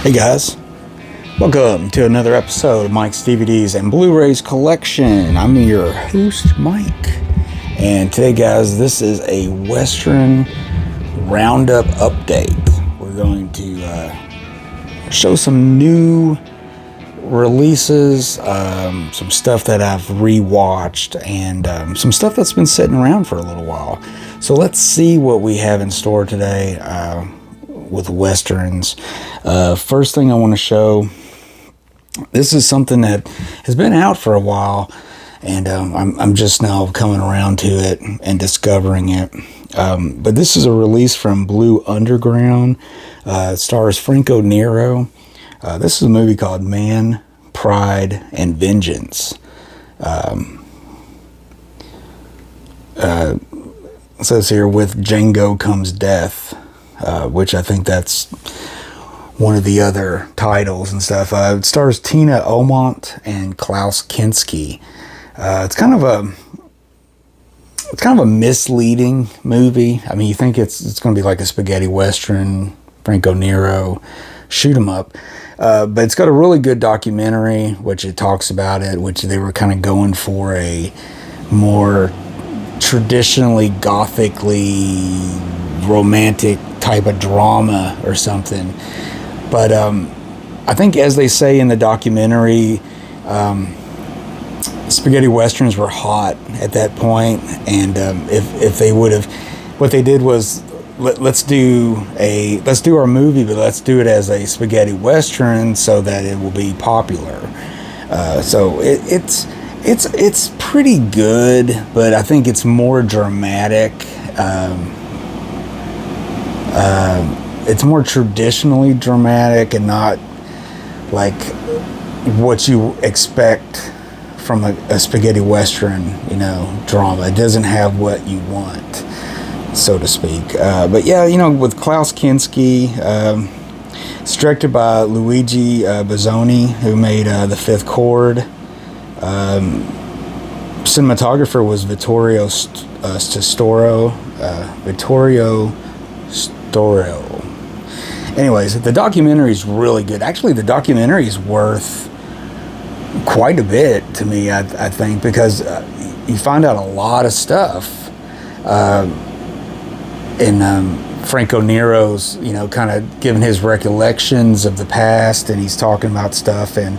Hey guys, welcome to another episode of Mike's DVDs and Blu-rays collection. I'm your host, Mike, and today, guys, this is a Western Roundup update. We're going to show some new releases, some stuff that I've rewatched, and some stuff that's been sitting around for a little while. So let's see what we have in store today with Westerns. First thing I want to show, this is something that has been out for a while, and I'm just now coming around to it and discovering it. But this is a release from Blue Underground. It stars Franco Nero. This is a movie called Man, Pride, and Vengeance. It says here, with Django comes death, which I think that's one of the other titles and stuff. It stars Tina Omont and Klaus Kinski. It's kind of a misleading movie. I mean, you think it's going to be like a spaghetti western, Franco Nero, shoot 'em up. But it's got a really good documentary, which it talks about it, which they were kind of going for a more traditionally gothically romantic type of drama or something. But I think, as they say in the documentary, spaghetti westerns were hot at that point, and if they would have, what they did was, let's do our movie, but let's do it as a spaghetti western so that it will be popular. So it's pretty good, but I think it's more dramatic. It's more traditionally dramatic and not like what you expect from a spaghetti western, drama. It doesn't have what you want, so to speak. But yeah, with Klaus Kinski, it's directed by Luigi Bazzoni, who made The Fifth Chord. Cinematographer was Vittorio Storaro. Anyways, the documentary is really good. Actually, the documentary is worth quite a bit to me, I think, because you find out a lot of stuff in Franco Nero's, kind of giving his recollections of the past, and he's talking about stuff. And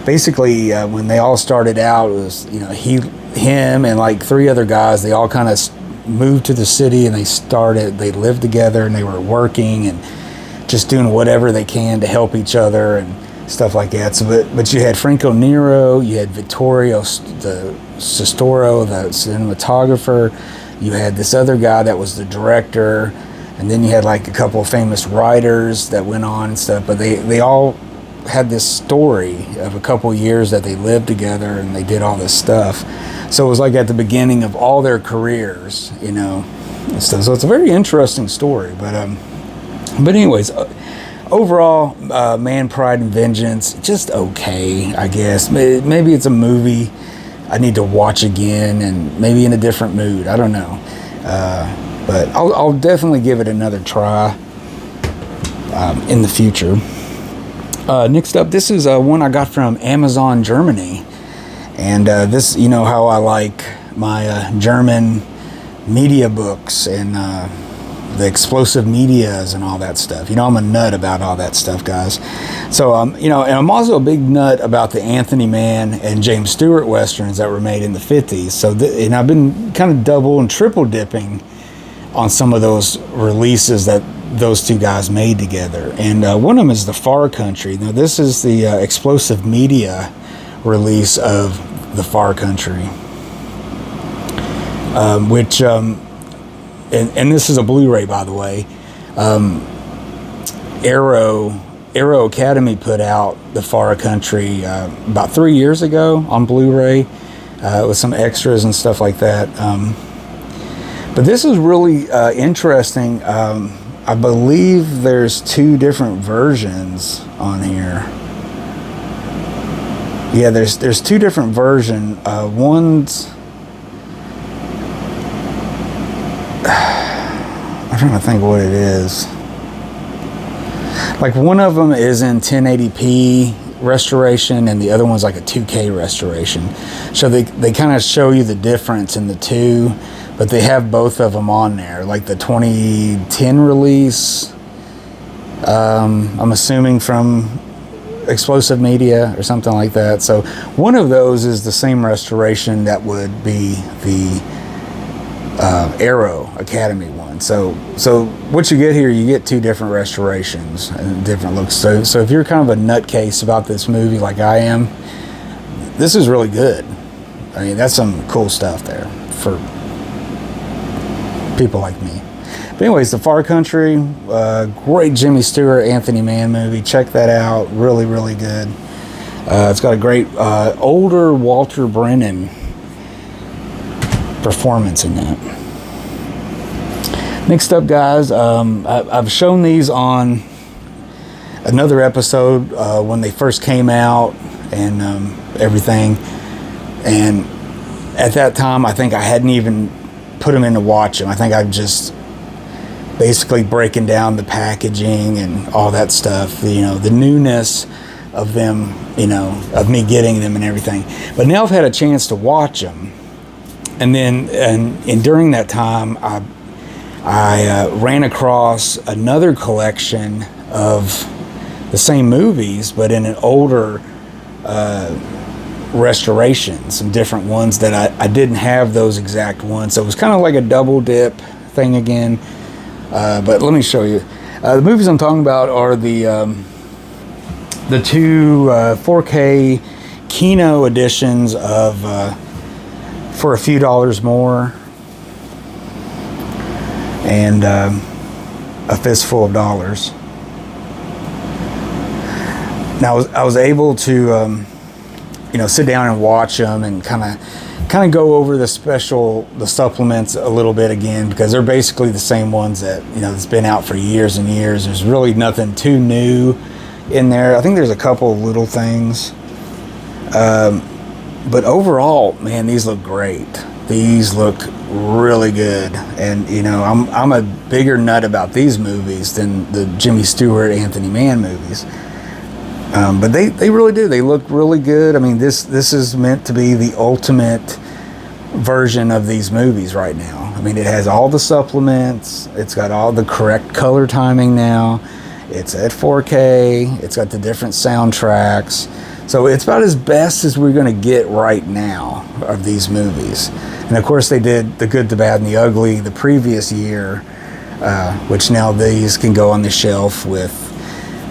basically, when they all started out, it was, him and like three other guys, they all kind of moved to the city, and they lived together, and they were working and just doing whatever they can to help each other and stuff like that. So, but you had Franco Nero, you had Vittorio Storaro, the cinematographer, you had this other guy that was the director, and then you had like a couple of famous writers that went on and stuff. But they all had this story of a couple of years that they lived together and they did all this stuff. So it was like at the beginning of all their careers, and stuff. So it's a very interesting story. But anyways, overall, Man, Pride, and Vengeance, just okay, I guess. Maybe it's a movie I need to watch again, and maybe in a different mood. I don't know. But I'll definitely give it another try in the future. Next up, this is one I got from Amazon Germany. And this, how I like my German media books and the explosive medias and all that stuff. I'm a nut about all that stuff, guys. So, and I'm also a big nut about the Anthony Mann and James Stewart westerns that were made in the 50s. So, and I've been kind of double and triple dipping on some of those releases that those two guys made together. And one of them is The Far Country. Now, this is the explosive media release of The Far Country, which... And this is a Blu-ray, by the way. Arrow Academy put out The Far Country about 3 years ago on Blu-ray with some extras and stuff like that. But this is really interesting. I believe there's two different versions on here. Yeah, there's two different versions. One's... I'm trying to think what it is. Like one of them is in 1080p restoration and the other one's like a 2K restoration. So they kind of show you the difference in the two, but they have both of them on there. Like the 2010 release, I'm assuming from Explosive Media or something like that. So one of those is the same restoration that would be the Arrow Academy one. So what you get here, you get two different restorations and different looks. So if you're kind of a nutcase about this movie like I am, this is really good. I mean, that's some cool stuff there for people like me. But anyways, The Far Country, great Jimmy Stewart, Anthony Mann movie. Check that out. Really, really good. It's got a great older Walter Brennan performance in that. Next up, guys, I've shown these on another episode when they first came out and everything. And at that time, I think I hadn't even put them in to watch them. I think I've just basically breaking down the packaging and all that stuff, the newness of them, of me getting them and everything. But now I've had a chance to watch them. And then, and during that time, I ran across another collection of the same movies, but in an older restoration, some different ones that I didn't have those exact ones. So it was kind of like a double dip thing again. But let me show you. The movies I'm talking about are the two 4K Kino editions of For a Few Dollars More and A Fistful of Dollars. Now I was able to sit down and watch them and kind of go over the supplements a little bit again, because they're basically the same ones that that's been out for years and years. There's really nothing too new in there. I think there's a couple of little things, but overall, man, these look great. These look really good, and I'm a bigger nut about these movies than the Jimmy Stewart, Anthony Mann movies. But they really do. They look really good. I mean, this is meant to be the ultimate version of these movies right now. I mean, it has all the supplements. It's got all the correct color timing now. It's at 4K. It's got the different soundtracks. So it's about as best as we're going to get right now of these movies. And of course, they did The Good, the Bad, and the Ugly the previous year, which now these can go on the shelf with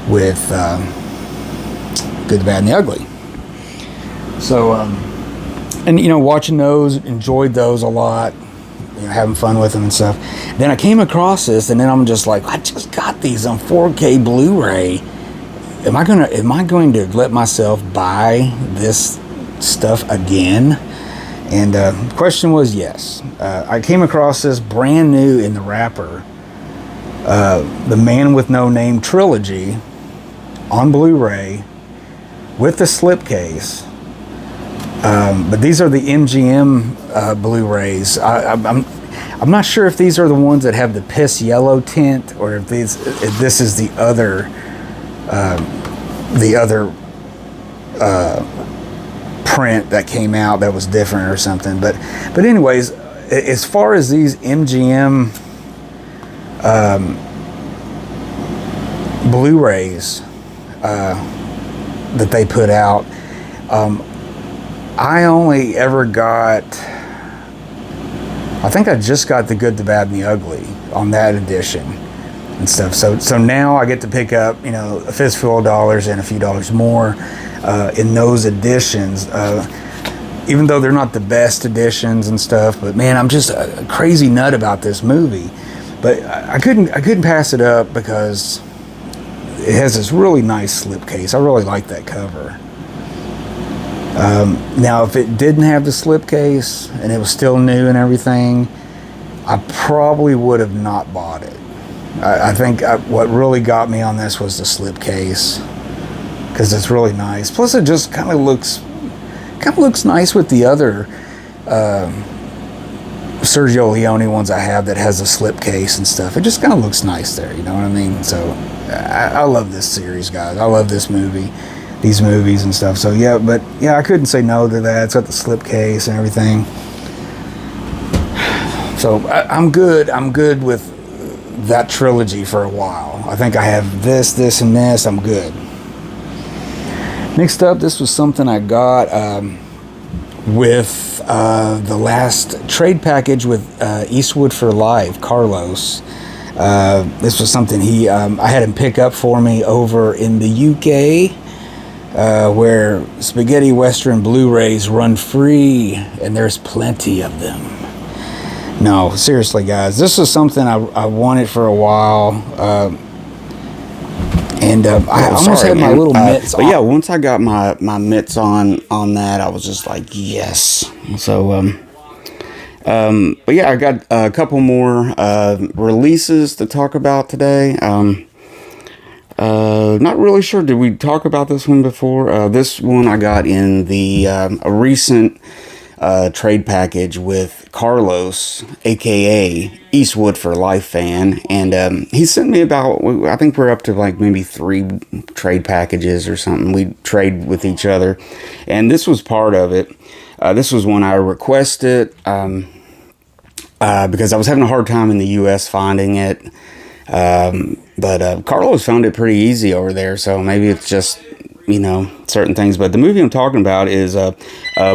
Good, the Bad, and the Ugly. So, and watching those, enjoyed those a lot, having fun with them and stuff. Then I came across this, and then I'm just like, I just got these on 4K Blu-ray. Am I going to let myself buy this stuff again? And the question was yes. I came across this brand new in the wrapper, the Man with No Name trilogy on Blu-ray with the slipcase. But these are the MGM Blu-rays. I'm not sure if these are the ones that have the piss yellow tint, or if this is the other print that came out that was different or something. But anyways, as far as these MGM Blu-rays that they put out, I only ever got, I think I just got The Good, the Bad, and the Ugly on that edition and stuff. So now I get to pick up, A Fistful of Dollars and A Few Dollars More in those editions, even though they're not the best editions and stuff. But man, I'm just a crazy nut about this movie. But I couldn't pass it up because it has this really nice slipcase. I really like that cover. Now, if it didn't have the slipcase and it was still new and everything, I probably would have not bought it. I think what really got me on this was the slipcase, because it's really nice. Plus, it just kind of looks nice with the other Sergio Leone ones I have that has a slip case and stuff. It just kind of looks nice there, you know what I mean? So I love this series, guys. I love this movie, these movies and stuff. So yeah, but yeah, I couldn't say no to that. It's got the slip case and everything. So I'm good. I'm good with that trilogy for a while. I think I have this, and this. I'm good. Next up, this was something I got with the last trade package with Eastwood for Life, Carlos. This was something I had him pick up for me over in the UK, where spaghetti western Blu-rays run free, and there's plenty of them. No, seriously, guys, this is something I wanted for a while, and I almost had my little mitts on. But yeah, once I got my mitts on that, I was just like, yes. So, but yeah, I got a couple more releases to talk about today. Not really sure. Did we talk about this one before? This one I got in the a recent trade package with Carlos, aka Eastwood for Life fan, and he sent me about, I think we're up to like maybe 3 trade packages or something. We trade with each other, and this was part of it. This was one I requested because I was having a hard time in the US finding it, but Carlos found it pretty easy over there, so maybe it's just, you know, certain things. But the movie I'm talking about is a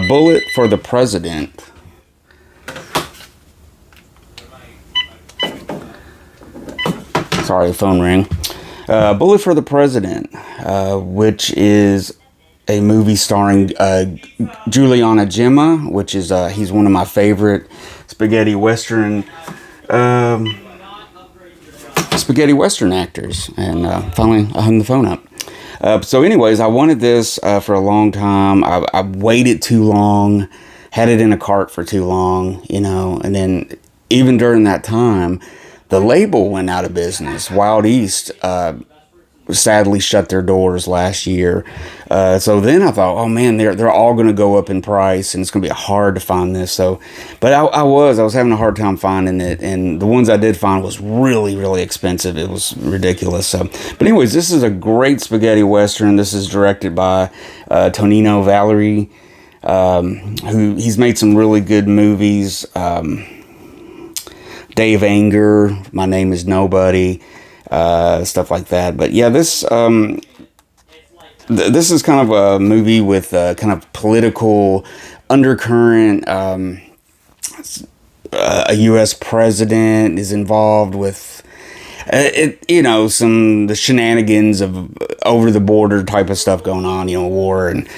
Bullet for the President. Sorry, the phone rang. Bullet for the President, which is a movie starring Juliana Gemma, which is he's one of my favorite spaghetti western actors. And finally, I hung the phone up. So anyways, I wanted this for a long time. I waited too long, had it in a cart for too long, you know, and then even during that time, the label went out of business. Wild East sadly shut their doors last year. So then I thought, oh man, they're all going to go up in price, and it's going to be hard to find this. So, but I was having a hard time finding it, and the ones I did find was really, really expensive. It was ridiculous. So, but anyways, this is a great spaghetti western. This is directed by Tonino Valerie, who he's made some really good movies. Dave Anger, My Name is Nobody, stuff like that. But yeah, this is kind of a movie with kind of political undercurrent. A U.S. president is involved with, the shenanigans of over the border type of stuff going on, war and.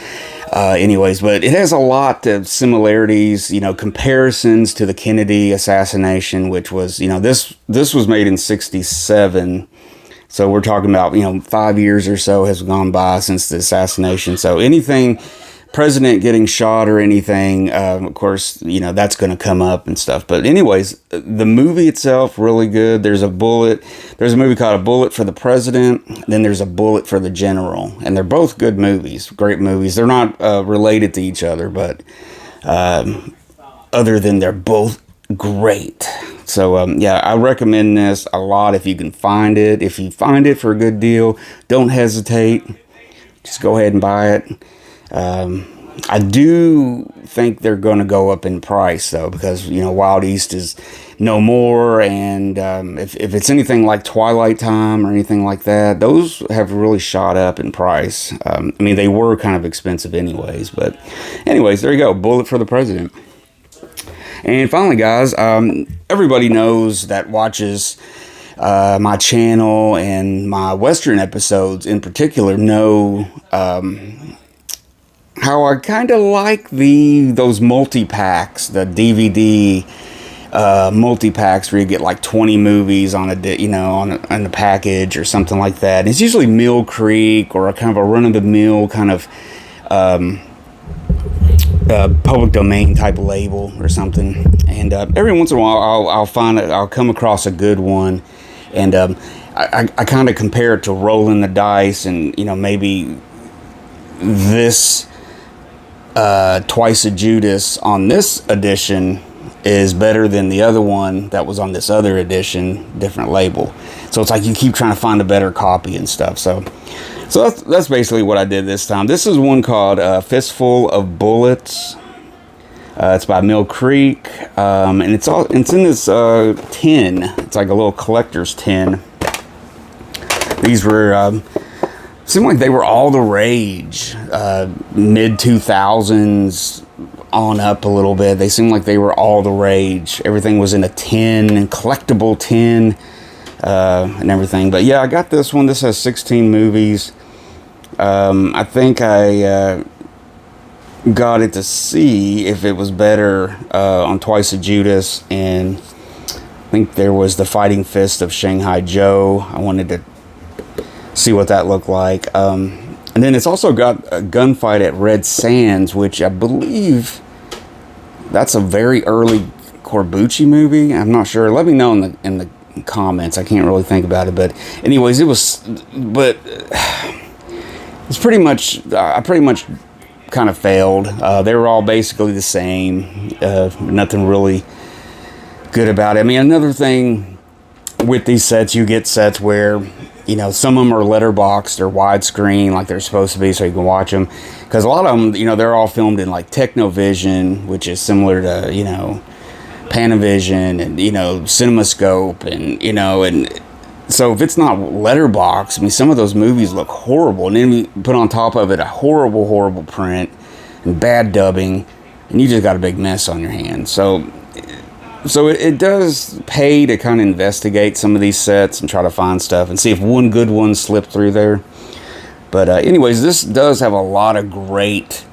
Anyways, but it has a lot of similarities, comparisons to the Kennedy assassination, which was, this was made in 1967. So we're talking about, 5 years or so has gone by since the assassination. So anything, president getting shot or anything, of course, that's going to come up and stuff. But anyways, the movie itself, really good. There's a movie called A Bullet for the President. Then there's A Bullet for the General. And they're both good movies, great movies. They're not related to each other, but other than they're both great. So, yeah, I recommend this a lot if you can find it. If you find it for a good deal, don't hesitate. Just go ahead and buy it. I do think they're going to go up in price, though, because, Wild East is no more, and if it's anything like Twilight Time or anything like that, those have really shot up in price. They were kind of expensive anyways, but anyways, there you go, Bullet for the President. And finally, guys, everybody knows that watches my channel and my Western episodes in particular know how I kind of like those multi-packs, the DVD multi-packs where you get like 20 movies on a package or something like that. And it's usually Mill Creek or a kind of a run-of-the-mill kind of public domain type label or something. And every once in a while I'll come across a good one, and I kind of compare it to rolling the dice, and maybe this Twice a Judas on this edition is better than the other one that was on this other edition, different label. So it's like you keep trying to find a better copy and stuff. So that's basically what I did this time. This is one called Fistful of Bullets. It's by Mill Creek, and it's in this tin. It's like a little collector's tin. These were seemed like they were all the rage, mid 2000s on up a little bit. They seemed like they were all the rage. Everything was in a tin, collectible tin, and everything. But yeah, I got this one. This has 16 movies. I think I got it to see if it was better on Twice of Judas, and I think there was the Fighting Fist of Shanghai Joe. I wanted to see what that looked like. And then it's also got a gunfight at Red Sands, which I believe that's a very early Corbucci movie. I'm not sure. Let me know in the comments. I can't really think about it, but anyways, it's pretty much, I pretty much kind of failed. They were all basically the same. Nothing really good about it. I mean, another thing with these sets, you get sets where, you know, some of them are letterboxed or widescreen like they're supposed to be, so you can watch them. Because a lot of them, you know, they're all filmed in like Technovision, which is similar to, you know, Panavision and, you know, CinemaScope, and, you know, and so if it's not letterboxed, I mean, some of those movies look horrible, and then we put on top of it a horrible print and bad dubbing, and you just got a big mess on your hands. So it does pay to kind of investigate some of these sets and try to find stuff and see if one good one slipped through there. But anyways, this does have a lot of great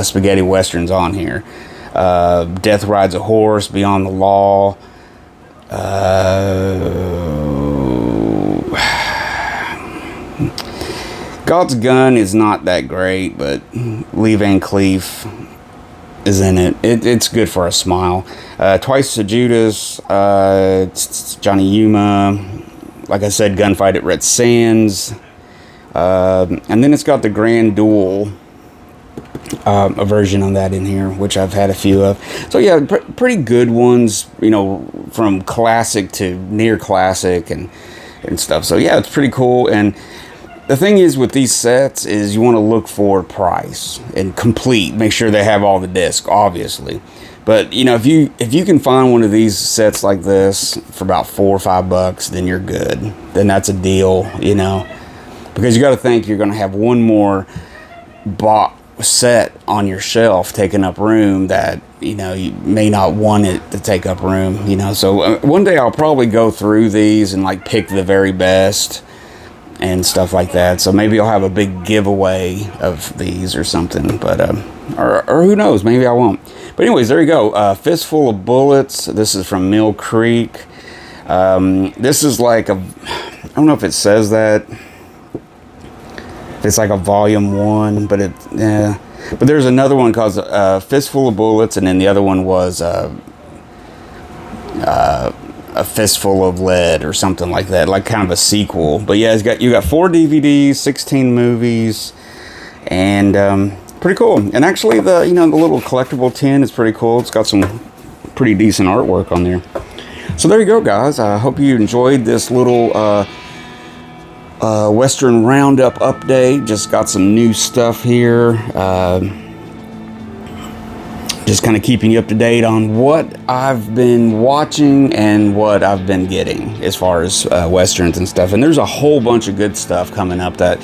spaghetti westerns on here. Death Rides a Horse, Beyond the Law. God's Gun is not that great, but Lee Van Cleef is in it. It's good for a smile. Twice to Judas, it's Johnny Yuma. Like I said, Gunfight at Red Sands. And then it's got the Grand Duel, a version of that in here, which I've had a few of. So yeah, pretty good ones, you know, from classic to near classic and stuff. So yeah, it's pretty cool. And the thing is with these sets is you want to look for price and complete. Make sure they have all the discs, obviously. But you know, if you can find one of these sets like this for about $4 or $5, then you're good. Then that's a deal, you know, because you got to think you're going to have one more set on your shelf taking up room that, you know, you may not want it to take up room, you know. So one day I'll probably go through these and like pick the very best and stuff like that. So maybe I'll have a big giveaway of these or something, but or who knows, maybe I won't. But anyways, there you go. Fistful of Bullets. This is from Mill Creek. This is like I don't know if it says that. It's like a volume 1, but but there's another one called Fistful of Bullets, and then the other one was a Fistful of Lead or something like that, like kind of a sequel. But yeah, you got 4 DVDs, 16 movies, and pretty cool. And actually, the little collectible tin is pretty cool. It's got some pretty decent artwork on there. So there you go, guys. I hope you enjoyed this little Western Roundup update. Just got some new stuff here. Just kind of keeping you up to date on what I've been watching and what I've been getting as far as Westerns and stuff. And there's a whole bunch of good stuff coming up that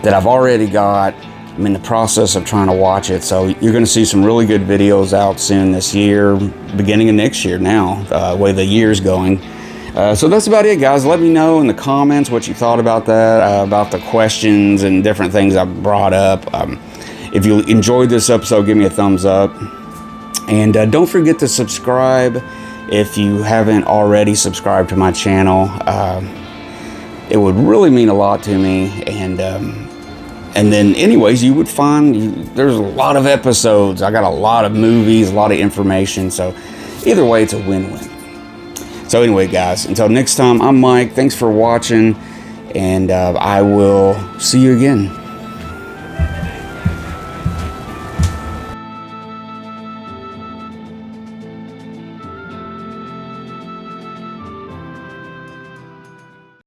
I've already got. I'm in the process of trying to watch it. So you're going to see some really good videos out soon this year, beginning of next year now, the way the year's going. So that's about it, guys. Let me know in the comments what you thought about that, about the questions and different things I brought up. If you enjoyed this episode, give me a thumbs up. And don't forget to subscribe if you haven't already subscribed to my channel. It would really mean a lot to me. And then anyways, you would find there's a lot of episodes. I got a lot of movies, a lot of information. So either way, it's a win-win. So anyway, guys, until next time, I'm Mike. Thanks for watching, and I will see you again.